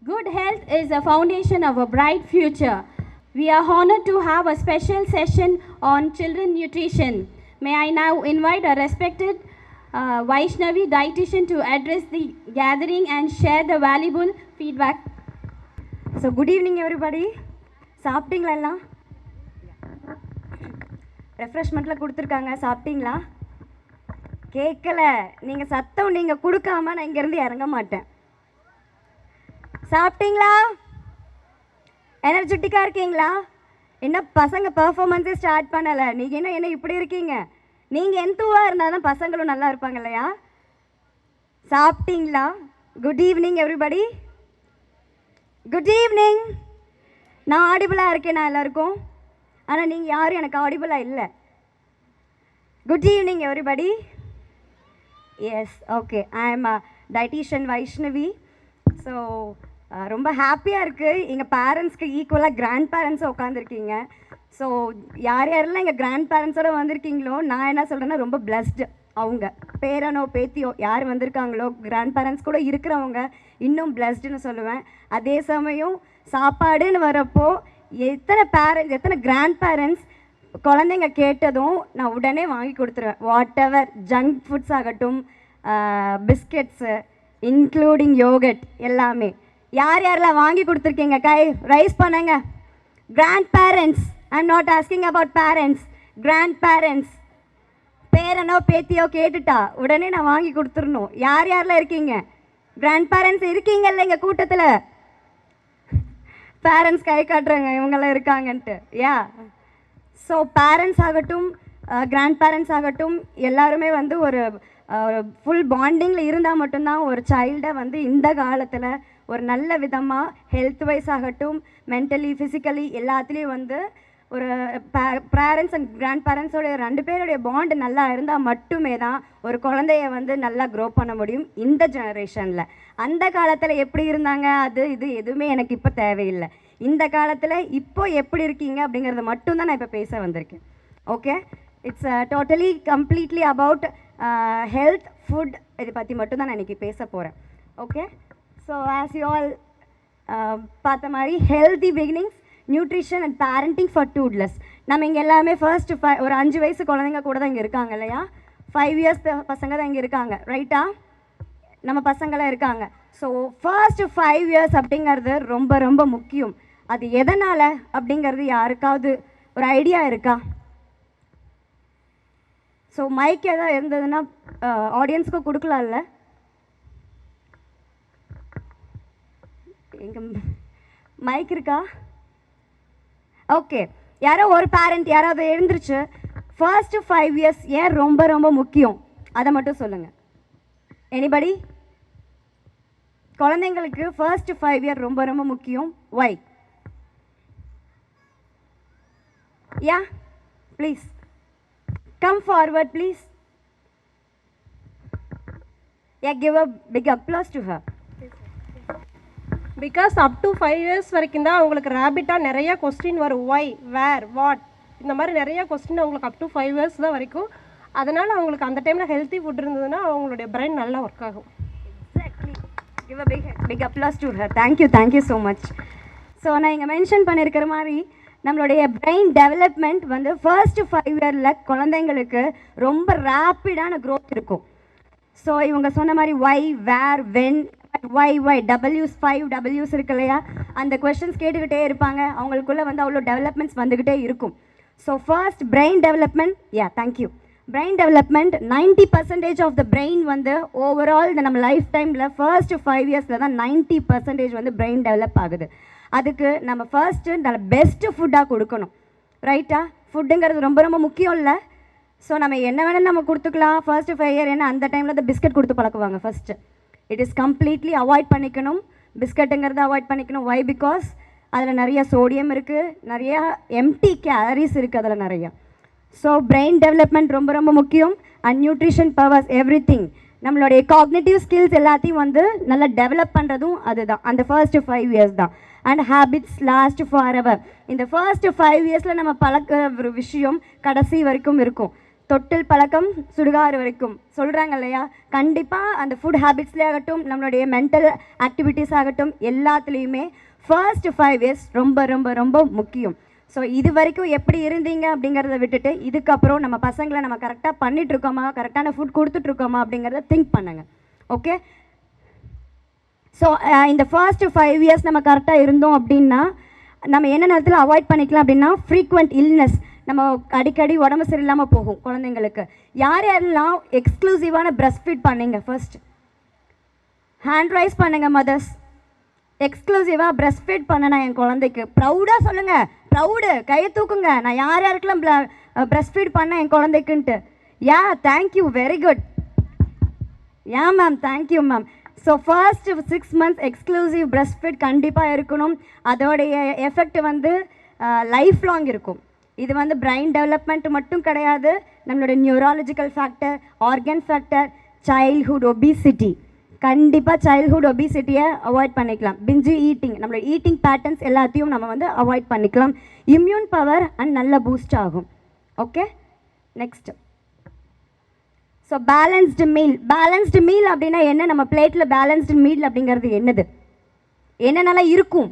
Good health is the foundation of a bright future. We are honored to have a special session on children nutrition. May I now invite a respected Vaishnavi dietitian to address the gathering and share the valuable feedback. So good evening everybody. சாப்பிட்டீங்களா எல்லாம்? ரெஃப்ரெஷ்மெண்ட்டில் கொடுத்துருக்காங்க, சாப்பிட்டீங்களா? கேட்கல, நீங்கள் சத்தம் நீங்கள் கொடுக்காம நான் இங்கேருந்து இறங்க மாட்டேன். சாப்பிட்டீங்களா? எனர்ஜெட்டிக்காக இருக்கீங்களா? என்ன பசங்க பர்ஃபார்மன்ஸே ஸ்டார்ட் பண்ணலை, நீங்கள் என்ன இப்படி இருக்கீங்க? நீங்கள் எந்தூவாக இருந்தால் தான் பசங்களும் நல்லா இருப்பாங்க இல்லையா? சாப்பிட்டீங்களா? Good evening everybody. Good evening. நான் ஆடிபிளாக இருக்கேன் நான் எல்லாருக்கும், ஆனால் நீங்கள் யாரும் எனக்கு ஆடிபிளாக இல்லை. Good evening everybody. Yes, okay, I am dietitian Vaishnavi. So ரொம்ப ஹாப்பியாக இருக்குது. எங்கள் பேரண்ட்ஸ்க்கு ஈக்குவலாக கிராண்ட் பேரண்ட்ஸும் உட்காந்துருக்கீங்க. ஸோ யார் யாரெல்லாம் எங்கள் கிராண்ட் பேரண்ட்ஸோடு வந்திருக்கீங்களோ, நான் என்ன சொல்கிறேன்னா ரொம்ப பிளஸ்டு. அவங்க பேரனோ பேத்தியோ யார் வந்திருக்காங்களோ, கிராண்ட் பேரண்ட்ஸ் கூட இருக்கிறவங்க இன்னும் பிளஸ்டுன்னு சொல்லுவேன். அதே சமயம் சாப்பாடுன்னு வரப்போ எத்தனை கிராண்ட் பேரண்ட்ஸ் குழந்தைங்க கேட்டதும் நான் உடனே வாங்கி கொடுத்துருவேன். வாட் எவர் ஜங்க் ஃபுட்ஸ் ஆகட்டும், பிஸ்கெட்ஸு இன்க்ளூடிங் யோகட் எல்லாமே. யார் யாரெல்லாம் வாங்கி கொடுத்துருக்கீங்க கை ரைஸ் பண்ணுங்க. Grandparents, I am not asking about parents, grandparents. பேரனோ பேத்தியோ கேட்டுட்டா உடனே நான் வாங்கி கொடுத்துடணும். யார் யாரெல்லாம் இருக்கீங்க? கிராண்ட் பேரண்ட்ஸ் இருக்கீங்கல்ல எங்கள் கூட்டத்தில்? பேரண்ட்ஸ் கை காட்டுறாங்க இவங்கெல்லாம் இருக்காங்கன்ட்டு. யா, ஸோ பேரண்ட்ஸ் ஆகட்டும், கிராண்ட் பேரண்ட்ஸ் ஆகட்டும், எல்லாருமே வந்து ஒரு ஃபுல் பாண்டிங்கில் இருந்தால் மட்டும்தான் ஒரு சைல்டை வந்து இந்த காலத்தில் ஒரு நல்ல விதமாக ஹெல்த் வைஸ் ஆகட்டும், மென்டலி ஃபிசிக்கலி எல்லாத்துலேயும் வந்து ஒரு பேரண்ட்ஸ் அண்ட் கிராண்ட் பேரண்ட்ஸோடைய ரெண்டு பேருடைய பாண்டு நல்லா இருந்தால் மட்டுமே தான் ஒரு குழந்தைய வந்து நல்லா க்ரோ பண்ண முடியும் இந்த ஜெனரேஷனில். அந்த காலத்தில் எப்படி இருந்தாங்க இது எதுவுமே எனக்கு இப்போ தேவையில்லை. இந்த காலத்தில் இப்போ எப்படி இருக்கீங்க அப்படிங்கிறத மட்டும்தான் நான் இப்போ பேச வந்திருக்கேன். Okay, it's totally completely about health food. இதை பற்றி மட்டும்தான் நான் இன்றைக்கி பேச போகிறேன். Okay, so as you all பார்த்த மாதிரி healthy beginnings, nutrition and parenting for toddlers. நம்ம இங்கே எல்லாமே ஒரு 5 வயசு குழந்தைங்க கூட தான் இங்கே இருக்காங்க இல்லையா? 5 இயர்ஸ் பசங்க தான் இங்கே இருக்காங்க, ரைட்டா? நம்ம பசங்களாம் இருக்காங்க. ஸோ ஃபர்ஸ்ட் 5 இயர்ஸ் அப்படிங்கிறது ரொம்ப ரொம்ப முக்கியம். அது எதனால் அப்படிங்கிறது யாருக்காவது ஒரு ஐடியா இருக்கா? ஸோ மைக் எதாவது இருந்ததுன்னா ஆடியன்ஸுக்கும் கொடுக்கலாம்ல? எங்கள் மைக் இருக்கா? ஓகே, யாரோ ஒரு பேரண்ட் யாராவது எழுந்திருச்சு ஃபர்ஸ்ட் 5 இயர்ஸ் ஏன் ரொம்ப ரொம்ப முக்கியம் அதை மட்டும் சொல்லுங்கள். எனிபடி? குழந்தைங்களுக்கு ஃபர்ஸ்ட் 5 இயர் ரொம்ப ரொம்ப முக்கியம். Why? Yeah, please come forward please. Yeah, give a big applause to her. Because up to 5 years வரைக்கும் தான் அவங்களுக்கு ரேபிட்டாக நிறைய கொஸ்டின் வரும். ஒய், வேர், வாட், இந்த மாதிரி நிறைய கொஸ்டின் அவங்களுக்கு அப் டு 5 இயர்ஸ் தான் வரைக்கும். அதனால் அவங்களுக்கு அந்த டைமில் ஹெல்த்தி ஃபுட் இருந்ததுன்னா அவங்களுடைய பிரெயின் நல்லா ஒர்க் ஆகும். Exactly. Give a big applause to her. Thank you so much. So நான் இங்கே மென்ஷன் பண்ணியிருக்கிற மாதிரி நம்மளுடைய பிரெயின் டெவலப்மெண்ட் வந்து ஃபர்ஸ்ட் 5 இயரில் குழந்தைங்களுக்கு ரொம்ப ரேப்பிடான க்ரோத் இருக்கும். ஸோ இவங்க சொன்ன மாதிரி ஒய், வேர், வென், ஒய் டபிள்யூஸ் 5 டபிள்யூஸ் இருக்கு இல்லையா? அந்த கொஸ்டின்ஸ் கேட்டுக்கிட்டே இருப்பாங்க. அவங்களுக்குள்ளே வந்து அவ்வளோ டெவலப்மெண்ட்ஸ் வந்துக்கிட்டே இருக்கும். So first brain development. Yeah, thank you. Brain development 90% of the brain வந்து ஓவரால் இந்த நம்ம லைஃப் டைமில் ஃபர்ஸ்ட் 5 இயர்ஸில் தான் 90% வந்து பிரெயின் டெவலப் ஆகுது. அதுக்கு நம்ம ஃபர்ஸ்ட்டு நல்ல பெஸ்ட்டு ஃபுட்டாக கொடுக்கணும், ரைட்டா? ஃபுட்டுங்கிறது ரொம்ப ரொம்ப முக்கியம் இல்லை? ஸோ நம்ம என்ன வேணாலும் நம்ம கொடுத்துக்கலாம் ஃபர்ஸ்ட் 5 இயர். ஏன்னா அந்த டைமில் தான் பிஸ்கட் கொடுத்து பழக்குவாங்க first. It is completely avoid பண்ணிக்கணும், பிஸ்கட்டுங்கிறத அவாய்ட் பண்ணிக்கணும். வை? பிகாஸ் அதில் நிறைய சோடியம் இருக்குது, நிறையா எம்டி கேலரிஸ் இருக்குது அதில் நிறையா. ஸோ பிரெயின் டெவலப்மெண்ட் ரொம்ப ரொம்ப முக்கியம். And nutrition powers every thing. நம்மளுடைய காக்னேட்டிவ் ஸ்கில்ஸ் எல்லாத்தையும் வந்து நல்லா டெவலப் பண்ணுறதும் அதுதான், அந்த ஃபர்ஸ்ட் 5 இயர்ஸ் தான். And habits last for ever. இந்த ஃபர்ஸ்ட் 5 இயர்ஸில் நம்ம பழக்கிற ஒரு விஷயம் கடைசி வரைக்கும் இருக்கும். தொட்டில் பழக்கம் சுடுகாடு வரைக்கும் சொல்கிறாங்க இல்லையா? கண்டிப்பாக அந்த ஃபுட் ஹேபிட்ஸ்லேயே ஆகட்டும், நம்மளுடைய மென்டல் ஆக்டிவிட்டீஸ் ஆகட்டும், எல்லாத்துலேயுமே ஃபர்ஸ்ட் 5 இயர்ஸ் ரொம்ப ரொம்ப ரொம்ப முக்கியம். ஸோ இது வரைக்கும் எப்படி இருந்தீங்க அப்படிங்கிறத விட்டுட்டு இதுக்கப்புறம் நம்ம பசங்களை நம்ம கரெக்டாக பண்ணிகிட்ருக்கோமா, கரெக்டான ஃபுட் கொடுத்துட்ருக்கோமா அப்படிங்கிறத திங்க் பண்ணுங்க. ஓகே, ஸோ இந்த ஃபர்ஸ்ட் 5 இயர்ஸ் நம்ம கரெக்டாக இருந்தோம் அப்படின்னா நம்ம என்ன நேரத்தில் அவாய்ட் பண்ணிக்கலாம் அப்படின்னா ஃப்ரீக்வெண்ட் இல்னஸ், நம்ம அடிக்கடி உடம்பு சரியில்லாமல் போகும் குழந்தைங்களுக்கு. யார் யாரெல்லாம் எக்ஸ்க்ளூசிவான பிரஸ்ட் ஃபீட் பண்ணீங்க? ஃபர்ஸ்ட் ஹேண்ட் ரைஸ் பண்ணுங்கள் மதர்ஸ். எக்ஸ்க்ளூசிவாக பிரஸ்ட் ஃபீட் பண்ணேன் என் குழந்தைக்கு. ப்ரௌடாக சொல்லுங்கள், ப்ரௌடு, கையை தூக்குங்க. நான் யார் யாருக்கெல்லாம் பிரஸ்ட் ஃபீட் பண்ணேன் என் குழந்தைக்குன்ட்டு. Yeah, thank you, very good. Yeah ma'am, thank you ma'am. So first 6 months exclusive breast feed கண்டிப்பாக இருக்கணும். அதோடைய எஃபெக்ட் வந்து லைஃப் லாங் இருக்கும். இது வந்து பிரெயின் டெவலப்மெண்ட் மட்டும் கிடையாது, நம்மளோட neurological factor, organ factor, childhood obesity. கண்டிப்பாக சைல்ட்ஹுட் ஒபிசிட்டியை அவாய்ட் பண்ணிக்கலாம். பிஞ்சு ஈட்டிங், நம்மளோட ஈட்டிங் பேட்டர்ன்ஸ் எல்லாத்தையும் நம்ம வந்து அவாய்ட் பண்ணிக்கலாம். இம்யூன் பவர் அண்ட் நல்ல பூஸ்ட் ஆகும். Okay, next. So balanced meal. Balanced meal அப்படின்னா என்ன? நம்ம பிளேட்டில் பேலன்ஸ்டு மீல் அப்படிங்கிறது என்னது? என்னென்னலாம் இருக்கும்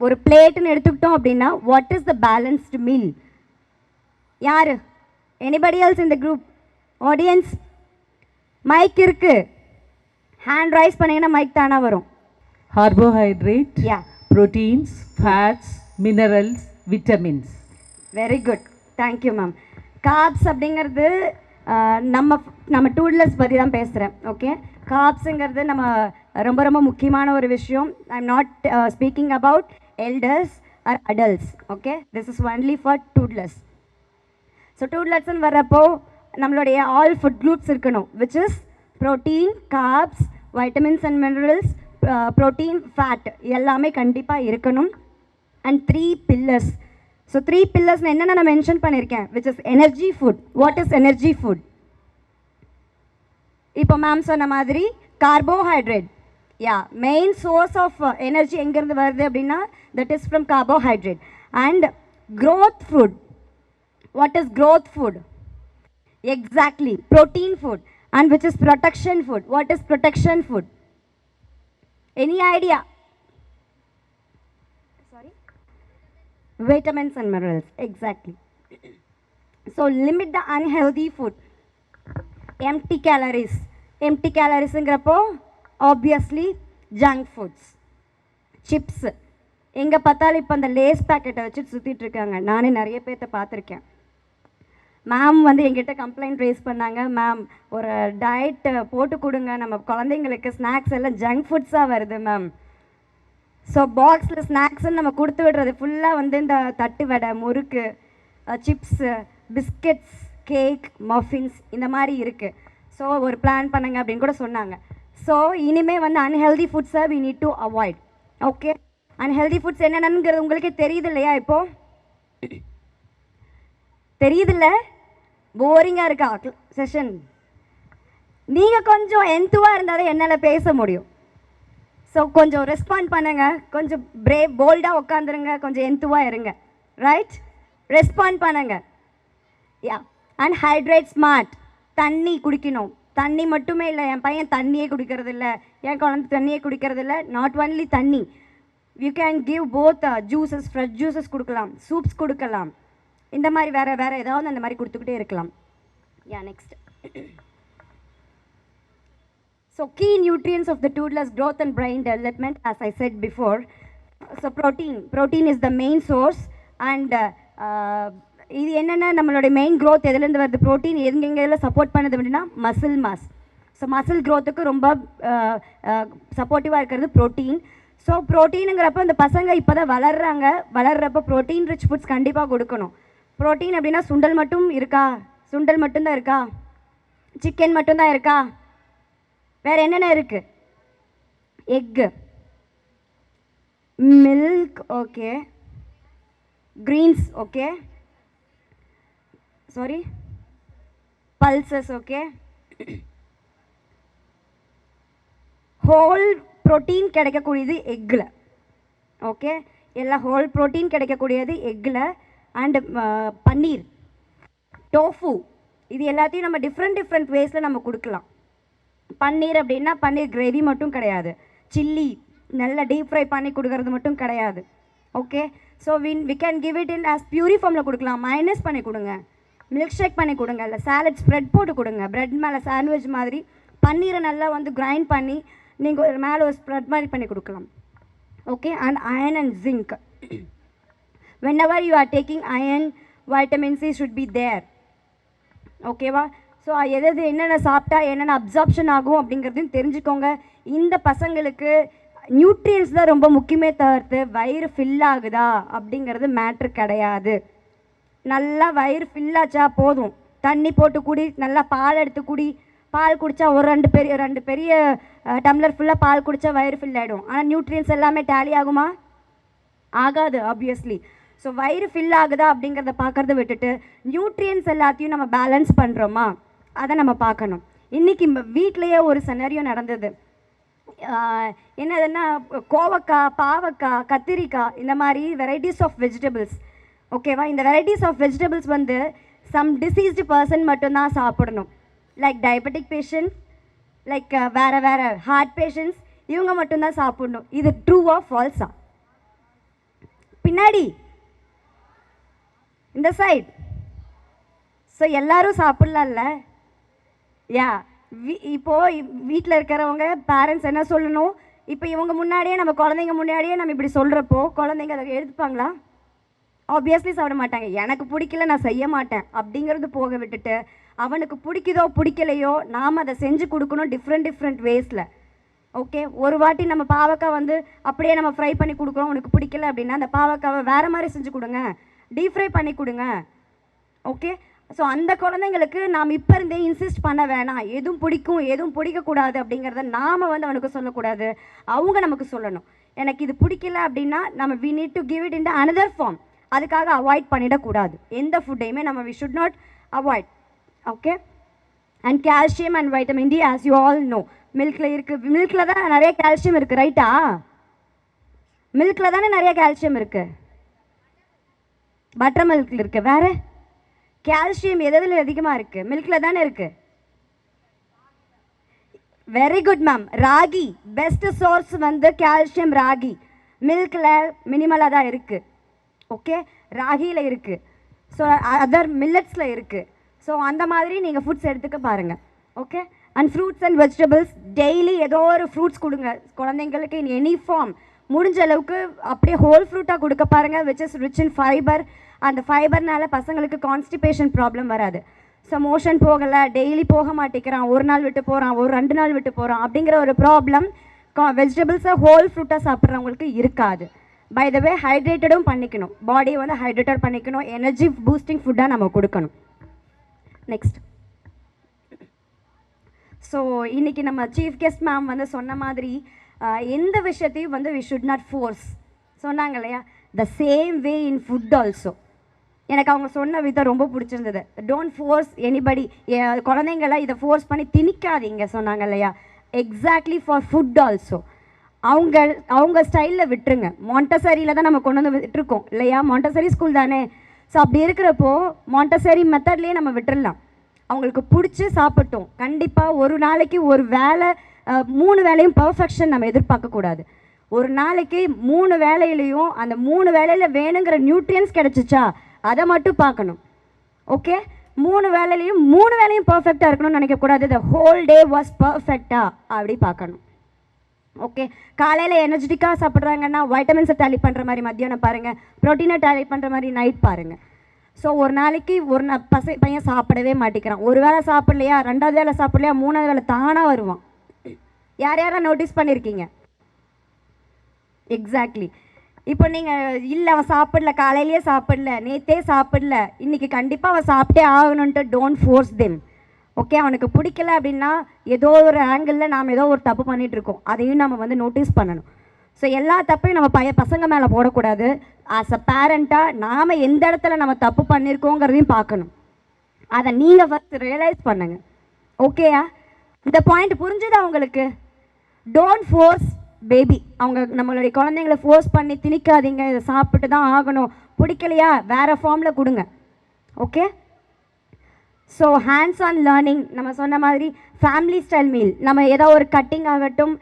ஒரு பிளேட்டுன்னு எடுத்துக்கிட்டோம் அப்படின்னா what is the balanced meal? யார்? எனிபடி எல்ஸ் இந்த குரூப்? ஆடியன்ஸ் மைக் இருக்கு, ஹேண்ட் ரைஸ் பண்ணிங்கன்னா மைக் தானா வரும். Carbohydrate, Yeah. proteins, fats, minerals, vitamins. Very good, thank you ma'am. Corps அப்படிங்கிறது நம்ம டூட்லெஸ் பற்றி தான் பேசுகிறேன். ஓகே, கார்ப்ஸுங்கிறது நம்ம ரொம்ப ரொம்ப முக்கியமான ஒரு விஷயம். I am not speaking about elders or adults. Okay, this is only for toddlers. So டூட்லெட்ஸ்ன்னு வர்றப்போ நம்மளுடைய ஆல் ஃபுட் குரூப்ஸ் இருக்கணும், which is protein, carbs, vitamins and minerals, protein, fat எல்லாமே கண்டிப்பாக இருக்கணும். And 3 pillars. ஸோ 3 pillars என்னென்ன நான் mention பண்ணியிருக்கேன், which is energy food. What is energy food? இப்போ மேம் சொன்ன மாதிரி carbohydrate. Yeah, main source of energy எங்கேருந்து வருது அப்படின்னா that is from carbohydrate. And growth food. What is growth food? Exactly, protein food. And which is protection food? What is protection food? Any idea? Sorry? Vitamins and minerals, exactly. So limit the unhealthy food. Empty calories. Empty calories ingrappo obviously junk foods. Chips. எங்கே பார்த்தாலும் இப்போ அந்த lace பேக்கெட்டை வச்சுட்டு சுற்றிட்டு இருக்காங்க. நானே நிறைய பேர்த்த பார்த்துருக்கேன். மேம் வந்து எங்கிட்ட கம்ப்ளைண்ட் ரைஸ் பண்ணாங்க, மேம் ஒரு டயட் போட்டு கொடுங்க, நம்ம குழந்தைங்களுக்கு ஸ்நாக்ஸ் எல்லாம் ஜங்க் ஃபுட்ஸாக வருது மேம். ஸோ பாக்ஸில் ஸ்நாக்ஸ்ன்னு நம்ம கொடுத்து விடுறது ஃபுல்லாக வந்து இந்த தட்டு வடை, முறுக்கு, சிப்ஸு, பிஸ்கெட்ஸ், கேக், மஃபின்ஸ் இந்த மாதிரி இருக்குது. ஸோ ஒரு பிளான் பண்ணுங்க அப்படின்னு கூட சொன்னாங்க. ஸோ இனிமேல் வந்து அன்ஹெல்தி ஃபுட்ஸை we need to avoid. Okay, unhealthy foods என்னென்னங்கிறது உங்களுக்கே தெரியுது இல்லையா? இப்போது தெரியுதில்ல? போரிங்காக இருக்கா செஷன்? நீங்கள் கொஞ்சம் என்துவாக இருந்தால் தான் என்னால் பேச முடியும். ஸோ கொஞ்சம் ரெஸ்பாண்ட் பண்ணுங்கள், கொஞ்சம் போல்டாக உட்காந்துருங்க, கொஞ்சம் என்துவாக இருங்க. ரைட், ரெஸ்பாண்ட் பண்ணுங்க. யா, அண்ட் ஹைட்ரேட் ஸ்மார்ட். தண்ணி குடிக்கணும். தண்ணி மட்டுமே இல்லை, என் பையன் தண்ணியே குடிக்கிறது இல்லை, என் குழந்தை தண்ணியே குடிக்கிறது இல்லை. நாட் ஒன்லி தண்ணி, you can give both juices, fresh juices கொடுக்கலாம், சூப்ஸ் கொடுக்கலாம். இந்த மாதிரி வேறு ஏதாவது அந்த மாதிரி கொடுத்துக்கிட்டே இருக்கலாம். Yeah, next. So key nutrients of the toddler's growth and brain development, as I said before. So protein is the main source. And இது என்னென்ன நம்மளோட மெயின் க்ரோத் எதுலேருந்து வருது? ப்ரோட்டீன் எங்கெங்கெல்லாம் சப்போர்ட் பண்ணுது அப்படின்னா மசில் மாஸ். ஸோ மசில் க்ரோத்துக்கு ரொம்ப சப்போர்ட்டிவாக இருக்கிறது ப்ரோட்டீன். ஸோ ப்ரோட்டீனுங்கிறப்ப இந்த பசங்க இப்போ தான் வளர்கிறப்ப ப்ரோட்டீன் ரிச் ஃபுட்ஸ் கண்டிப்பாக கொடுக்கணும். ப்ரோட்டீன் அப்படின்னா சுண்டல் மட்டும் இருக்கா? சுண்டல் மட்டும்தான் இருக்கா? சிக்கன் மட்டும்தான் இருக்கா? வேறு என்னென்ன இருக்குது? Egg, milk, okay, greens, okay, sorry, pulses, okay. Whole protein கிடைக்கக்கூடியது எக்கில். ஓகே, எல்லாம் ஹோல் ப்ரோட்டீன் கிடைக்கக்கூடியது எக்கில். அண்டு பன்னீர், டோஃபு, இது எல்லாத்தையும் நம்ம டிஃப்ரெண்ட் வேஸில் நம்ம கொடுக்கலாம். பன்னீர் அப்படின்னா பன்னீர் கிரேவி மட்டும் கிடையாது, சில்லி நல்லா டீப் ஃப்ரை பண்ணி கொடுக்கறது மட்டும் கிடையாது. Okay, so we can give it in as puree ஃபார்மில் கொடுக்கலாம். மைனஸ் பண்ணி கொடுங்க, மில்க் ஷேக் பண்ணி கொடுங்க, இல்லை சாலட் ஸ்ப்ரெட் போட்டு கொடுங்க. ப்ரெட் மேலே சாண்ட்விச் மாதிரி பன்னீரை நல்லா வந்து கிரைண்ட் பண்ணி நீங்கள் ஒரு மேலே ஒரு ஸ்ப்ரெட் மாதிரி பண்ணி கொடுக்கலாம். Okay, and iron and zinc. whenever you are taking iron, vitamin C should be there. ஓகேவா? ஸோ எது என்னென்ன சாப்பிட்டா என்னென்ன அப்சார்ப்ஷன் ஆகும் அப்படிங்கிறதையும் தெரிஞ்சுக்கோங்க. இந்த பசங்களுக்கு நியூட்ரியன்ஸ் தான் ரொம்ப முக்கியமே தவிர்த்து வயிறு ஃபில் ஆகுதா அப்படிங்கிறது மேட்ரு கிடையாது. நல்லா வயிறு ஃபில் ஆச்சா போதும், தண்ணி போட்டு குடி, நல்லா பால் எடுத்து குடி. பால் குடித்தா ஒரு ரெண்டு பெரிய டம்ளர் ஃபுல்லாக பால் குடித்தா வயிறு ஃபில் ஆகிடும். ஆனால் நியூட்ரியன்ஸ் எல்லாமே டேலி ஆகுமா? ஆகாது, ஆப்வியஸ்லி. ஸோ வயிறு ஃபில் ஆகுதா அப்படிங்கிறத பார்க்குறத விட்டுட்டு நியூட்ரியன்ஸ் எல்லாத்தையும் நம்ம பேலன்ஸ் பண்ணுறோமா அதை நம்ம பார்க்கணும். இன்றைக்கி வீட்டிலையே ஒரு சினரியோ நடந்தது. என்னதுன்னா கோவக்காய், பாவக்காய், கத்திரிக்காய், இந்த மாதிரி வெரைட்டிஸ் ஆஃப் வெஜிடபிள்ஸ். ஓகேவா? இந்த வெரைட்டிஸ் ஆஃப் வெஜிடபிள்ஸ் வந்து சம் டிசீஸ்டு பர்சன் மட்டும்தான் சாப்பிடணும். லைக் டயபெட்டிக் பேஷண்ட், லைக் வேறு ஹார்ட் பேஷண்ட்ஸ், இவங்க மட்டும்தான் சாப்பிடணும். இது ட்ரூவா ஃபால்ஸா? பின்னாடி இந்த சைட். ஸோ எல்லாரும் சாப்பிட்லாம்ல? யா, இப்போது வீட்டில் இருக்கிறவங்க பேரண்ட்ஸ் என்ன சொல்லணும்? இப்போ இவங்க முன்னாடியே நம்ம குழந்தைங்க முன்னாடியே நம்ம இப்படி சொல்கிறப்போ குழந்தைங்க அதை எடுத்துப்பாங்களா? ஆப்வியஸ்லி சாப்பிட மாட்டாங்க. எனக்கு பிடிக்கல, நான் செய்ய மாட்டேன் அப்படிங்கிறது போக விட்டுட்டு அவனுக்கு பிடிக்குதோ பிடிக்கலையோ நாம் அதை செஞ்சு கொடுக்கணும் டிஃப்ரெண்ட் வேஸில். ஓகே, ஒரு வாட்டி நம்ம பாவக்காய் வந்து அப்படியே நம்ம ஃப்ரை பண்ணி கொடுக்குறோம், உனக்கு பிடிக்கல அப்படின்னா அந்த பாவக்காவை வேறு மாதிரி செஞ்சு கொடுங்க, டீப் ஃப்ரை பண்ணி கொடுங்க. ஓகே, ஸோ அந்த குழந்தைங்களுக்கு நாம் இப்போ இருந்தே இன்சிஸ்ட் பண்ண வேணாம், எதுவும் பிடிக்கும் எதுவும் பிடிக்கக்கூடாது அப்படிங்கிறத நாம் வந்து அவனுக்கு சொல்லக்கூடாது, அவங்க நமக்கு சொல்லணும். எனக்கு இது பிடிக்கல அப்படின்னா நம்ம we need to give it in the another form. அதுக்காக அவாய்ட் பண்ணிடக்கூடாது எந்த ஃபுட்டையுமே, நம்ம we should not avoid. Okay, and calcium and vitamin D as you all know மில்கில் இருக்குது. மில்கில் தான் நிறைய கால்சியம் இருக்குது, ரைட்டா? மில்கில் தானே நிறைய கால்சியம் இருக்குது, பட்டர் மில்கில் இருக்குது. வேறு கால்சியம் எதில் அதிகமாக இருக்குது? மில்கில் தானே இருக்குது. Very good ma'am. Ragi best source வந்து கால்சியம் ராகி. மில்கில் மினிமலாக தான் இருக்குது. ஓகே, ராகியில் இருக்குது. ஸோ அதர் மில்லட்ஸில் இருக்குது. ஸோ அந்த மாதிரி நீங்கள் ஃபுட்ஸ் எடுத்துக்க பாருங்கள். Okay, and fruits and vegetables daily ஏதோ ஒரு ஃப்ரூட்ஸ் கொடுங்க குழந்தைங்களுக்கு இன் எனி ஃபார்ம். முடிஞ்ச அளவுக்கு அப்படியே ஹோல் ஃப்ரூட்டாக கொடுக்க பாருங்கள், which is rich in fibre. அந்த ஃபைபர்னால பசங்களுக்கு கான்ஸ்டிபேஷன் ப்ராப்ளம் வராது. ஸோ மோஷன் போகலை, டெய்லி போக மாட்டேங்கிறான், ஒரு நாள் விட்டு போகிறான், ஒரு 2 நாள் விட்டு போகிறான் அப்படிங்கிற ஒரு ப்ராப்ளம் வெஜிடபிள்ஸை ஹோல் ஃப்ரூட்டாக சாப்பிட்றவங்களுக்கு இருக்காது. பை த வே ஹைட்ரேட்டடும் பண்ணிக்கணும், பாடியை வந்து ஹைட்ரேட்டட் பண்ணிக்கணும், எனர்ஜி பூஸ்டிங் ஃபுட்டாக நம்ம கொடுக்கணும். நெக்ஸ்ட், ஸோ இன்றைக்கி நம்ம சீஃப் கெஸ்ட் மேம் வந்து சொன்ன மாதிரி எந்த விஷயத்தையும் வந்து வி ஷுட் நாட் ஃபோர்ஸ் சொன்னாங்க இல்லையா? The same way in food also. எனக்கு அவங்க சொன்ன விதம் ரொம்ப பிடிச்சிருந்தது. டோன்ட் ஃபோர்ஸ் எனிபடி, குழந்தைங்கள இதை ஃபோர்ஸ் பண்ணி திணிக்காதீங்க சொன்னாங்க இல்லையா? Exactly for food also. அவங்க ஸ்டைலில் விட்டுருங்க. மாண்டசரியில் தான் நம்ம கொண்டு வந்து விட்டுருக்கோம் இல்லையா? மாண்டசரி ஸ்கூல் தானே. ஸோ அப்படி இருக்கிறப்போ மாண்டசரி மெத்தட்லேயே நம்ம விட்டுடலாம். அவங்களுக்கு பிடிச்சி சாப்பிட்டோம். கண்டிப்பாக ஒரு நாளைக்கு ஒரு வேலை 3 வேலையும் பர்ஃபெக்ஷன் நம்ம எதிர்பார்க்கக்கூடாது. ஒரு நாளைக்கு 3 வேலையிலையும் அந்த 3 வேலையில் வேணுங்கிற நியூட்ரியன்ஸ் கிடச்சிச்சா அதை மட்டும் பார்க்கணும். ஓகே, 3 வேலையிலையும் 3 வேலையும் பர்ஃபெக்டாக இருக்கணும்னு நினைக்கக்கூடாது. த ஹோல் டே வாஸ் பர்ஃபெக்டா அப்படி பார்க்கணும். ஓகே, காலையில் எனர்ஜெட்டிக்காக சாப்பிட்றாங்கன்னா வைட்டமின்ஸை டேலி பண்ணுற மாதிரி மத்தியானம் பாருங்கள், ப்ரோட்டீனை டேலி பண்ணுற மாதிரி நைட் பாருங்கள். ஸோ ஒரு நாளைக்கு ஒரு பையன் சாப்பிடவே மாட்டேங்கிறான். ஒரு வேளை சாப்பிட்லையா, 2வது வேளை சாப்பிட்லையா, 3வது வேளை தானாக வருவான். யாரையாரா நோட்டீஸ் பண்ணியிருக்கீங்க? எக்ஸாக்ட்லி. இப்போ நீங்கள் இல்லை அவன் சாப்பிடல, காலையிலேயே சாப்பிடல, நேற்றே சாப்பிடல, இன்றைக்கி கண்டிப்பாக அவன் சாப்பிட்டே ஆகணுன்ட்டு டோன்ட் ஃபோர்ஸ் தெம். ஓகே, அவனுக்கு பிடிக்கல அப்படின்னா ஏதோ ஒரு ஆங்கிளில் நாம் ஏதோ ஒரு தப்பு பண்ணிகிட்ருக்கோம், அதையும் நம்ம வந்து நோட்டீஸ் பண்ணணும். ஸோ எல்லா தப்பையும் நம்ம பசங்க மேலே போடக்கூடாது. ஆஸ் அ பேரண்ட்டாக நாம் எந்த இடத்துல நம்ம தப்பு பண்ணியிருக்கோங்கிறதையும் பார்க்கணும். அதை நீங்கள் ஃபஸ்ட் ரியலைஸ் பண்ணுங்கள். ஓகேயா? இந்த பாயிண்ட் புரிஞ்சுதா உங்களுக்கு? Don't force baby. நம்மளுடைய குழந்தைங்கள ஃபோர்ஸ் பண்ணி திணிக்காதீங்க, இதை சாப்பிட்டு தான் ஆகணும், பிடிக்கலையா வேறு ஃபார்மில் கொடுங்க. Okay, so hands on learning நம்ம சொன்ன மாதிரி ஃபேமிலி ஸ்டைல் மீல் நம்ம ஏதோ ஒரு கட்டிங் ஆகட்டும்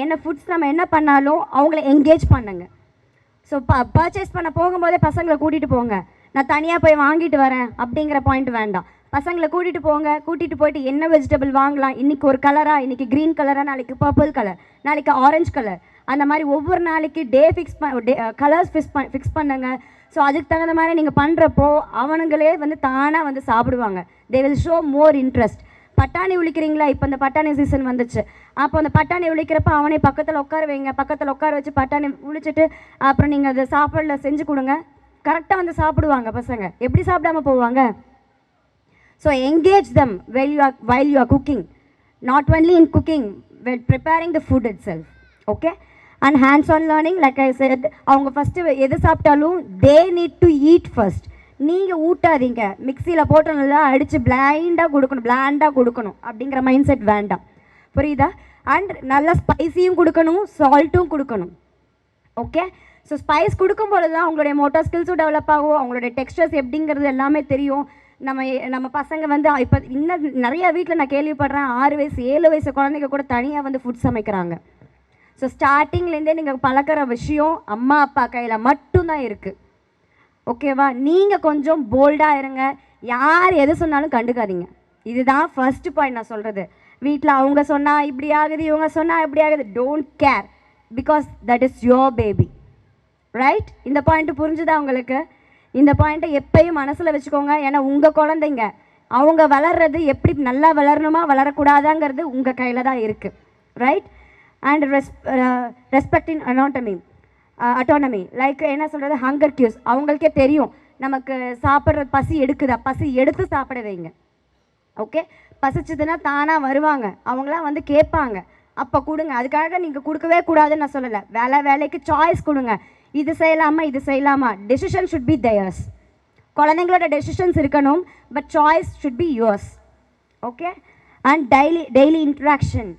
என்ன ஃபுட்ஸ் நம்ம என்ன பண்ணாலும் அவங்கள என்கேஜ் பண்ணுங்க. ஸோ பர்ச்சேஸ் பண்ண போகும்போதே பசங்களை கூட்டிகிட்டு போங்க. நான் தனியாக போய் வாங்கிட்டு வரேன் அப்படிங்கிற பாயிண்ட் வேண்டாம். பசங்களை கூட்டிகிட்டு போங்க. கூட்டிகிட்டு போயிட்டு என்ன வெஜிடபிள் வாங்கலாம், இன்றைக்கி ஒரு கலராக, இன்றைக்கி க்ரீன் கலராக, நாளைக்கு பர்பிள் கலர், நாளைக்கு ஆரஞ்சு கலர், அந்த மாதிரி ஒவ்வொரு நாளைக்கு டே கலர்ஸ் ஃபிக்ஸ் பண்ணுங்க. ஸோ அதுக்கு தகுந்த மாதிரி நீங்கள் பண்ணுறப்போ அவனுங்களே வந்து தானாக வந்து சாப்பிடுவாங்க. They will show more interest. பட்டாணி உளிக்கிறீங்களா, இப்போ அந்த பட்டாணி சீசன் வந்துச்சு. அப்போ அந்த பட்டாணி உளிக்கிறப்ப அவனை பக்கத்தில் உட்கார வைங்க. பக்கத்தில் உட்கார வச்சு பட்டாணி உளிச்சிட்டு அப்புறம் நீங்கள் அதை சாப்பாடில் செஞ்சு கொடுங்க. கரெக்டாக வந்து சாப்பிடுவாங்க பசங்க. எப்படி சாப்பிடாம போவாங்க? So engage them while you are cooking, not only in cooking, when preparing the food itself. Okay? And hands on learning, like I said, அவங்க ஃபஸ்ட்டு எது சாப்பிட்டாலும் they need to eat first. நீங்கள் ஊட்டாதீங்க, மிக்சியில் போட்டு நல்லா அடித்து பிளாண்டாக கொடுக்கணும் அப்படிங்கிற மைண்ட் செட் வேண்டாம். புரியுதா? அண்ட் நல்லா ஸ்பைஸியும் கொடுக்கணும், சால்ட்டும் கொடுக்கணும். ஓகே? ஸோ ஸ்பைஸ் கொடுக்கும்போது தான் அவங்களுடைய மோட்டார் ஸ்கில்ஸும் டெவலப் ஆகும், அவங்களுடைய டெக்ஸ்டர்ஸ் எப்படிங்கிறது எல்லாமே தெரியும். நம்ம பசங்க வந்து இப்போ இன்னும் நிறைய வீட்டில் நான் கேள்விப்படுறேன் 6 வயசு 7 வயசு குழந்தைங்க கூட தனியாக வந்து ஃபுட் சமைக்கிறாங்க. ஸோ ஸ்டார்டிங்லேருந்தே நீங்கள் பழக்கிற விஷயம் அம்மா அப்பா கையில் மட்டும்தான் இருக்குது. ஓகேவா? நீங்கள் கொஞ்சம் போல்டாக இருங்க. யார் எது சொன்னாலும் கண்டுக்காதீங்க. இதுதான் ஃபர்ஸ்ட் பாயிண்ட் நான் சொல்கிறது. வீட்டில் அவங்க சொன்னால் இப்படி ஆகுது, இவங்க சொன்னால் இப்படி ஆகுது, don't care, because that is your baby. Right? இந்த பாயிண்ட்டு புரிஞ்சுதா உங்களுக்கு? இந்த பாயிண்ட்டை எப்பயும் மனசில் வச்சுக்கோங்க. ஏன்னா உங்கள் குழந்தைங்க அவங்க வளர்றது எப்படி நல்லா வளரணுமா வளரக்கூடாதாங்கிறது உங்கள் கையில் தான் இருக்குது. Right? And respecting autonomy like என்ன சொல்கிறது, ஹங்கர் கியூஸ். அவங்களுக்கே தெரியும் நமக்கு சாப்பிட்ற பசி எடுக்குதா, பசி எடுத்து சாப்பிட வைங்க. ஓகே? பசிச்சதுன்னா தானாக வருவாங்க, அவங்களாம் வந்து கேட்பாங்க, அப்போ கொடுங்க. அதுக்காக நீங்கள் கொடுக்கவே கூடாதுன்னு நான் சொல்லலை. வேலைக்கு சாய்ஸ் கொடுங்க. இது செய்யலாமா இது செய்யலாமா, டெசிஷன் ஷுட் பி தேயர்ஸ். குழந்தைங்களோட டெசிஷன்ஸ் இருக்கணும், but choice should be yours. Okay? And daily interaction,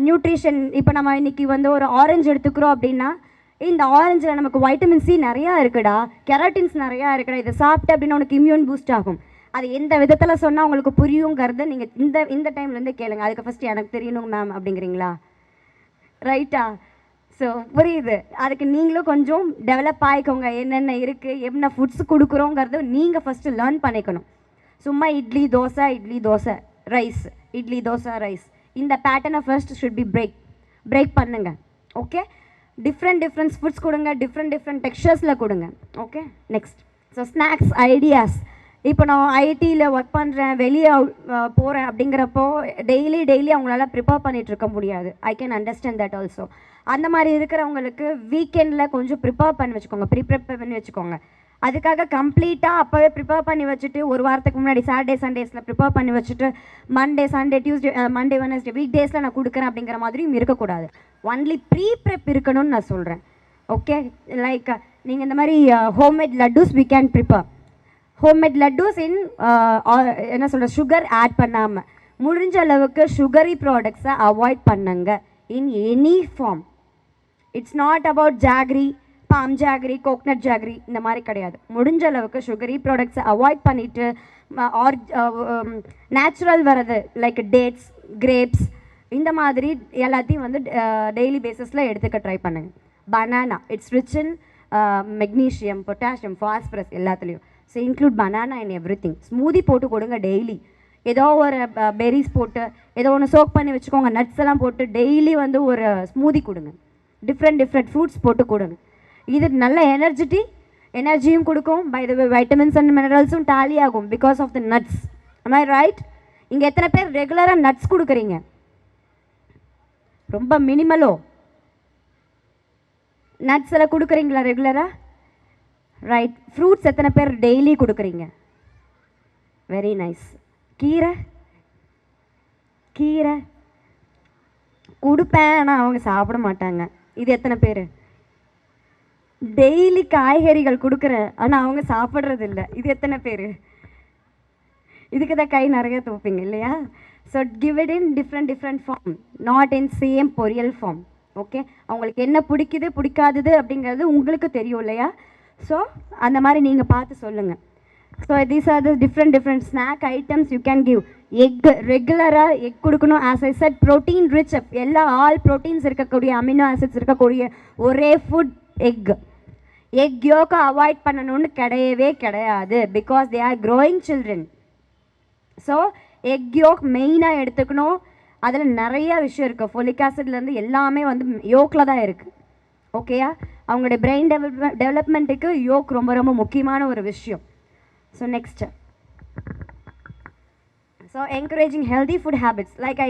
nutrition. இப்போ நம்ம இன்றைக்கி வந்து ஒரு ஆரஞ்சு எடுத்துக்கிறோம் அப்படின்னா, இந்த ஆரஞ்சில் நமக்கு வைட்டமின் சி நிறையா இருக்குடா, கெராட்டின்ஸ் நிறையா இருக்குடா, இதை சாப்பிட்டு அப்படின்னு உனக்கு இம்யூன் பூஸ்ட் ஆகும். அது எந்த விதத்தில் சொன்னால் உங்களுக்கு புரியுங்கிறத நீங்கள் இந்த டைம்லேருந்து கேளுங்க. அதுக்கு ஃபஸ்ட்டு எனக்கு தெரியணும் மேம் அப்படிங்கிறீங்களா? ரைட்டா? ஸோ புரியுது. அதுக்கு நீங்களும் கொஞ்சம் டெவலப் ஆகிக்கோங்க. என்னென்ன இருக்குது, என்ன ஃபுட்ஸ் கொடுக்குறோங்கிறது நீங்கள் ஃபஸ்ட்டு லேர்ன் பண்ணிக்கணும். சும்மா இட்லி தோசை ரைஸ், இட்லி தோசை ரைஸ், இந்த பேட்டர்னை ஃபர்ஸ்ட் ஷுட் பி பிரேக் பண்ணுங்க. ஓகே? டிஃப்ரெண்ட் ஃபுட்ஸ் கொடுங்க, டிஃப்ரெண்ட் டெக்ஸ்சர்ஸில் கொடுங்க. Okay? Next, so snacks ideas. இப்போ நான் ஐடியில் ஒர்க் பண்ணுறேன், வெளியே போகிறேன் அப்படிங்கிறப்போ டெய்லி அவங்களால ப்ரிப்பேர் பண்ணிகிட்ருக்க முடியாது. I can understand that also. அந்த மாதிரி இருக்கிறவங்களுக்கு வீக்கெண்டில் கொஞ்சம் ப்ரிப்பேர் பண்ணி வச்சுக்கோங்க. அதுக்காக கம்ப்ளீட்டாக அப்போவே ப்ரிப்பேர் பண்ணி வச்சுட்டு ஒரு வாரத்துக்கு முன்னாடி சாட்டர்டே சண்டேஸில் ப்ரிப்பேர் பண்ணி வச்சுட்டு Monday Sunday Tuesday Monday Wednesday week டேஸில் நான் கொடுக்குறேன் அப்படிங்கிற மாதிரியும் இருக்கக்கூடாது. ஒன்லி ப்ரெப் இருக்கணும்னு நான் சொல்கிறேன். ஓகே? லைக் நீங்கள் இந்த மாதிரி homemade laddoos we can prepare. Homemade laddoos in என்ன சொல்கிற சுகர் ஆட் பண்ணாமல், முடிஞ்ச அளவுக்கு சுகரி ப்ராடக்ட்ஸை அவாய்ட் பண்ணுங்க in any form. It's not about jaggery, palm jaggery, coconut jaggery, இந்த மாதிரி கிடையாது. முடிஞ்ச அளவுக்கு சுகரி ப்ராடக்ட்ஸை அவாய்ட் பண்ணிவிட்டு நேச்சுரல் வர்றது லைக் டேட்ஸ், கிரேப்ஸ், இந்த மாதிரி எல்லாத்தையும் வந்து டெய்லி பேசிஸில் எடுத்துக்க ட்ரை பண்ணுங்க. Banana, it's rich in magnesium, potassium, phosphorus எல்லாத்துலேயும். So include banana in everything. Smoothie போட்டு கொடுங்க டெய்லி. ஏதோ ஒரு பெரிஸ் போட்டு ஏதோ ஒன்று சோக் பண்ணி வச்சுக்கோங்க, நட்ஸ் எல்லாம் போட்டு டெய்லி வந்து ஒரு ஸ்மூதி கொடுங்க. டிஃப்ரெண்ட் ஃப்ரூட்ஸ் போட்டு கொடுங்க. இது நல்ல எனர்ஜியும் கொடுக்கும். By the way vitamins and மினரல்ஸும் டேலி ஆகும் because of the nuts. am I right? இங்கே எத்தனை பேர் ரெகுலராக நட்ஸ் கொடுக்குறீங்க? ரொம்ப மினிமலோ நட்ஸ் எல்லாம் கொடுக்குறீங்களா ரெகுலராக? ரைட். ஃப்ரூட்ஸ் எத்தனை பேர் டெய்லி கொடுக்குறீங்க? Very nice. கீரை கொடுப்பேன், ஆனால் அவங்க சாப்பிட மாட்டாங்க. இது எத்தனை பேர்? டெய்லி காய்கறிகள் கொடுக்குறேன், ஆனால் அவங்க சாப்பிட்றது இல்லை. இது எத்தனை பேர்? இதுக்கு தான் கை நிறைய தூப்பீங்க இல்லையா? So give it in different form, not in same பொரியல் ஃபார்ம். ஓகே? அவங்களுக்கு என்ன பிடிக்காதது அப்படிங்கிறது உங்களுக்கு தெரியும் இல்லையா? ஸோ அந்த மாதிரி நீங்கள் பார்த்து சொல்லுங்கள். So these are the different snack items you can give. Egg ரெகுலராக எக் கொடுக்கணும். As I said protein rich, எல்லா ஆல் ப்ரோட்டீன்ஸ் இருக்கக்கூடிய அமினோ ஆசிட்ஸ் இருக்கக்கூடிய ஒரே ஃபுட் எக். எக் யோக்கை அவாய்ட் பண்ணணும்னு கிடையவே கிடையாது, because they are growing children. So egg yolk மெயினாக எடுத்துக்கணும். அதில் நிறைய விஷயம் இருக்குது. ஃபோலிக் ஆசிட்லேருந்து எல்லாமே வந்து யோக்கில் தான் இருக்குது. ஓகேயா? அவங்களுடைய பிரெயின் டெவலப்மெண்ட்டுக்கு யோக் ரொம்ப ரொம்ப முக்கியமான ஒரு விஷயம். So next, so encouraging healthy food habits like I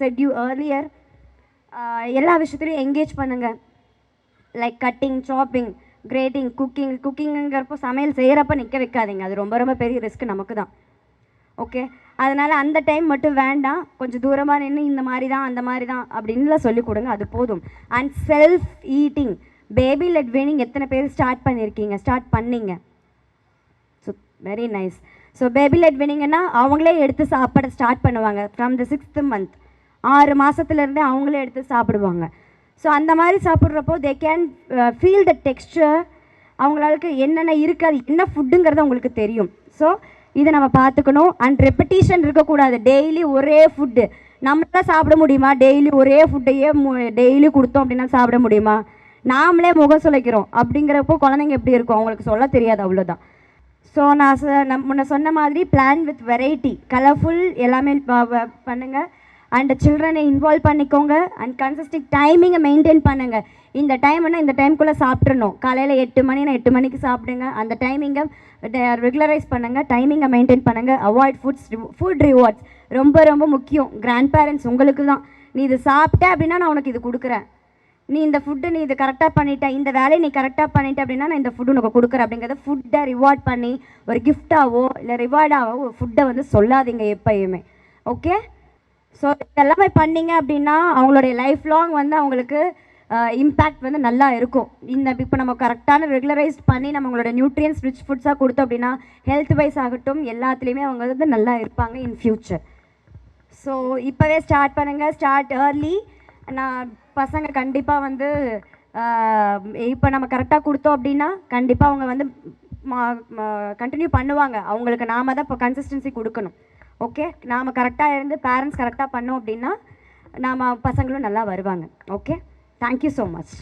set you earlier. எல்லா விஷயத்துலையும் என்கேஜ் பண்ணுங்கள். லைக் கட்டிங், சாப்பிங், கிரேட்டிங், குக்கிங்கிறப்போ சமையல் செய்கிறப்ப நிற்க வைக்காதீங்க. அது ரொம்ப ரொம்ப பெரிய ரிஸ்க் நமக்கு தான். ஓகே, அதனால் அந்த டைம் மட்டும் வேண்டாம். கொஞ்சம் தூரமாக நின்று இந்த மாதிரி தான் அந்த மாதிரி தான் அப்படின்லாம் சொல்லிக் கொடுங்க, அது போதும். And self eating, baby led weaning எத்தனை பேர் ஸ்டார்ட் பண்ணீங்க? So very nice. So baby led வீனிங்கன்னா அவங்களே எடுத்து சாப்பிட ஸ்டார்ட் பண்ணுவாங்க ஃப்ரம் த 6th month. 6 மாதத்துலேருந்தே அவங்களே எடுத்து சாப்பிடுவாங்க. ஸோ அந்த மாதிரி சாப்பிட்றப்போ they can feel the texture. அவங்களுக்கு என்னென்ன இருக்குது, அது என்ன ஃபுட்டுங்கிறது அவங்களுக்கு தெரியும். ஸோ இதை நம்ம பார்த்துக்கணும். அண்ட் ரெப்படீஷன் இருக்கக்கூடாது. டெய்லி ஒரே ஃபுட்டு நம்மளால் சாப்பிட முடியுமா? டெய்லி ஒரே ஃபுட்டையே டெய்லி கொடுத்தோம் அப்படின்னா சாப்பிட முடியுமா? நாமளே முகம் சுளைக்கிறோம். அப்படிங்கிறப்போ குழந்தைங்க எப்படி இருக்கும்? அவங்களுக்கு சொல்ல தெரியாது, அவ்வளோதான். ஸோ நான் முன்ன சொன்ன மாதிரி பிளான் வித் வெரைட்டி, கலர்ஃபுல் எல்லாமே பண்ணுங்கள். அண்ட் சில்ட்ரனை இன்வால்வ் பண்ணிக்கோங்க. அண்ட் கன்சிஸ்டிக் டைமிங்கை மெயின்டைன் பண்ணுங்கள். இந்த டைம்னா இந்த டைம்குள்ளே சாப்பிட்றணும். காலையில் 8 மணினா 8 மணிக்கு சாப்பிடுங்க. அந்த டைமிங்கை ரெகுலரைஸ் பண்ணுங்கள். டைமிங்கை மெயின்டைன் பண்ணுங்கள். அவாய்ட் ஃபுட் ரிவார்ட்ஸ் ரொம்ப ரொம்ப முக்கியம். கிராண்ட் பேரண்ட்ஸ் உங்களுக்கு தான். நீ இது சாப்பிட்ட அப்படின்னா நான் உனக்கு இது கொடுக்குறேன். நீ இந்த ஃபுட்டு நீ இது கரெக்டாக பண்ணிட்ட, இந்த வேலையை நீ கரெக்டாக பண்ணிட்ட அப்படின்னா நான் இந்த ஃபுட்டு உனக்கு கொடுக்குறேன் அப்படிங்கிறத ஃபுட்டை ரிவார்ட் பண்ணி ஒரு கிஃப்டாவோ இல்லை ரிவார்டாகவோ ஒரு ஃபுட்டை வந்து சொல்லாதீங்க எப்பயுமே. ஓகே? ஸோ எல்லாமே பண்ணிங்க அப்படின்னா அவங்களுடைய லைஃப் லாங் வந்து அவங்களுக்கு இம்பேக்ட் வந்து நல்லா இருக்கும். இப்போ நம்ம கரெக்டான ரெகுலரைஸ்ட் பண்ணி நம்மளோட நியூட்ரியன்ஸ் ரிச் ஃபுட்ஸாக கொடுத்தோம் அப்படின்னா ஹெல்த் வைஸ் ஆகட்டும் எல்லாத்துலேயுமே அவங்க வந்து நல்லா இருப்பாங்க இன் ஃப்யூச்சர். ஸோ இப்போவே ஸ்டார்ட் பண்ணுங்கள். Start early. நான் பசங்க கண்டிப்பாக வந்து இப்போ நம்ம கரெக்டாக கொடுத்தோம் அப்படின்னா கண்டிப்பாக அவங்க வந்து கண்டினியூ பண்ணுவாங்க. அவங்களுக்கு நாம தான் இப்போ கன்சிஸ்டன்சி கொடுக்கணும். ஓகே, நாம் கரெக்டாக இருந்து பேரண்ட்ஸ் கரெக்டாக பண்ணோம் அப்படின்னா நாம் பசங்களும் நல்லா வருவாங்க. Okay, thank you so much.